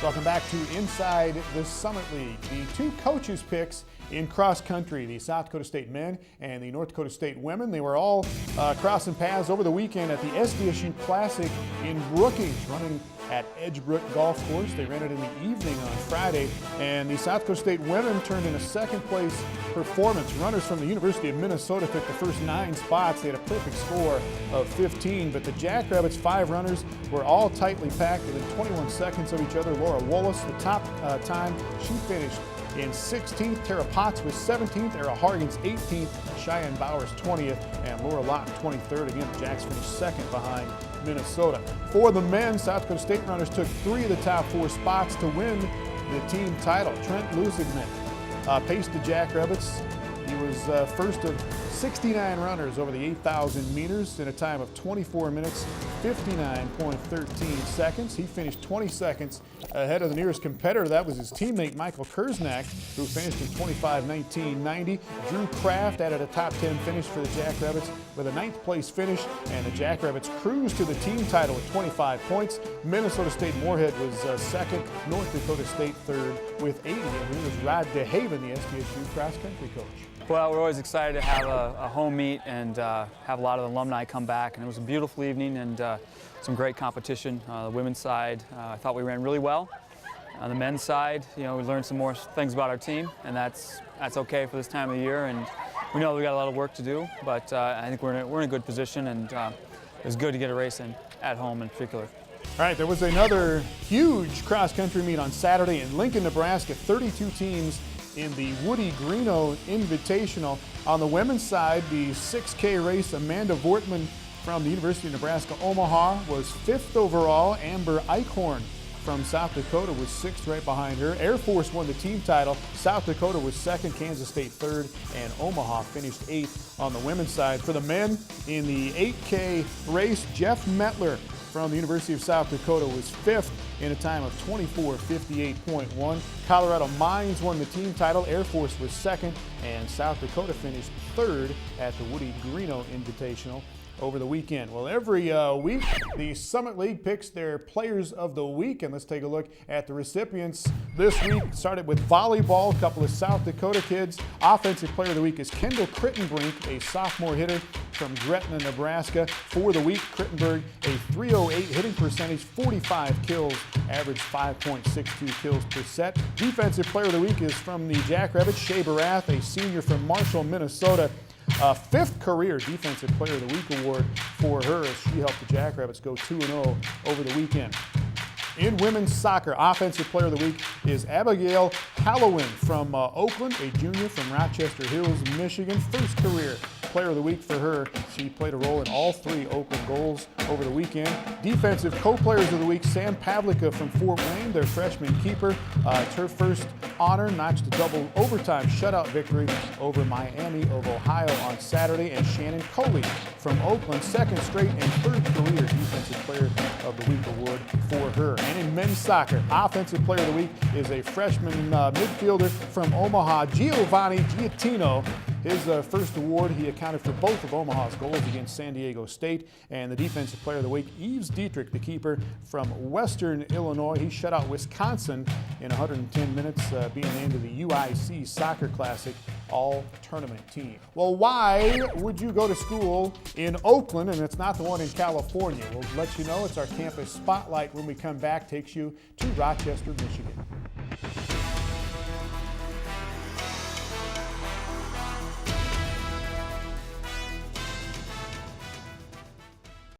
Welcome back to Inside the Summit League. The two coaches' picks in cross country, the South Dakota State men and the North Dakota State women. They were all crossing paths over the weekend at the SDSU Classic in Brookings, running at Edgebrook Golf Course. They ran it in the evening on Friday, and the South Dakota State women turned in a second place performance. Runners from the University of Minnesota took the first 9 spots. They had a perfect score of 15, but the Jackrabbits' 5 runners were all tightly packed within 21 seconds of each other. Laura Wallace, the top time, she finished in 16th. Tara Potts was 17th, Era Hargens 18th, Cheyenne Bowers 20th, and Laura Lott 23rd. Again, the Jacks finished second behind Minnesota. For the men, South Dakota State runners took 3 of the top 4 spots to win the team title. Trent Lusignan paced the Jackrabbits. He was first of 69 runners over the 8,000 meters in a time of 24 minutes, 59.13 seconds. He finished 20 seconds ahead of the nearest competitor. That was his teammate Michael Kersnack, who finished in 25:19.90. Drew Kraft added a top 10 finish for the Jackrabbits with a 9th place finish, and the Jackrabbits cruised to the team title with 25 points. Minnesota State Moorhead was second, North Dakota State third with 80, and he was Rod DeHaven, the SDSU cross-country coach. Well, we're always excited to have a home meet and have a lot of the alumni come back. And it was a beautiful evening and some great competition. The women's side, I thought we ran really well. On the men's side, we learned some more things about our team, and that's okay for this time of the year. And we know we got a lot of work to do, but I think we're in a good position, and it was good to get a race in at home in particular. All right, there was another huge cross-country meet on Saturday in Lincoln, Nebraska. 32 teams in the Woody Greeno Invitational. On the women's side, the 6K race, Amanda Vortman from the University of Nebraska Omaha was 5th overall. Amber Eichhorn from South Dakota was 6th, right behind her. Air Force won the team title. South Dakota was 2nd, Kansas State 3rd, and Omaha finished 8th on the women's side. For the men in the 8K race, Jeff Metler from the University of South Dakota was 5th in a time of 24:58.1. Colorado Mines won the team title. Air Force was 2nd, and South Dakota finished 3rd at the Woody Greeno Invitational over the weekend. Well, every week, the Summit League picks their players of the week, and let's take a look at the recipients this week. Started with volleyball, a couple of South Dakota kids. Offensive player of the week is Kendall Crittenbrink, a sophomore hitter from Gretna, Nebraska. For the week, Crittenberg, a .308 hitting percentage, 45 kills, averaged 5.62 kills per set. Defensive player of the week is from the Jackrabbits, Shea Barath, a senior from Marshall, Minnesota. 5th career Defensive Player of the Week award for her as she helped the Jackrabbits go 2-0 over the weekend. In women's soccer, Offensive Player of the Week is Abigail Hallowin from Oakland, a junior from Rochester Hills, Michigan. 1st career Player of the Week for her. She played a role in all 3 Oakland goals over the weekend. Defensive Co-Players of the Week, Sam Pavlica from Fort Wayne, their freshman keeper. It's her first honor, notched a double overtime shutout victory over Miami of Ohio on Saturday. And Shannon Coley from Oakland, 2nd straight and 3rd career Defensive Player of the Week award for her. And in men's soccer, Offensive Player of the Week is a freshman midfielder from Omaha, Giovanni Giattino. His first award, he accounted for both of Omaha's goals against San Diego State. And the Defensive Player of the Week, Yves Dietrich, the keeper from Western Illinois. He shut out Wisconsin in 110 minutes, being named to the UIC Soccer Classic All-Tournament team. Well, why would you go to school in Oakland and it's not the one in California? We'll let you know. It's our campus spotlight when we come back. Takes you to Rochester, Michigan.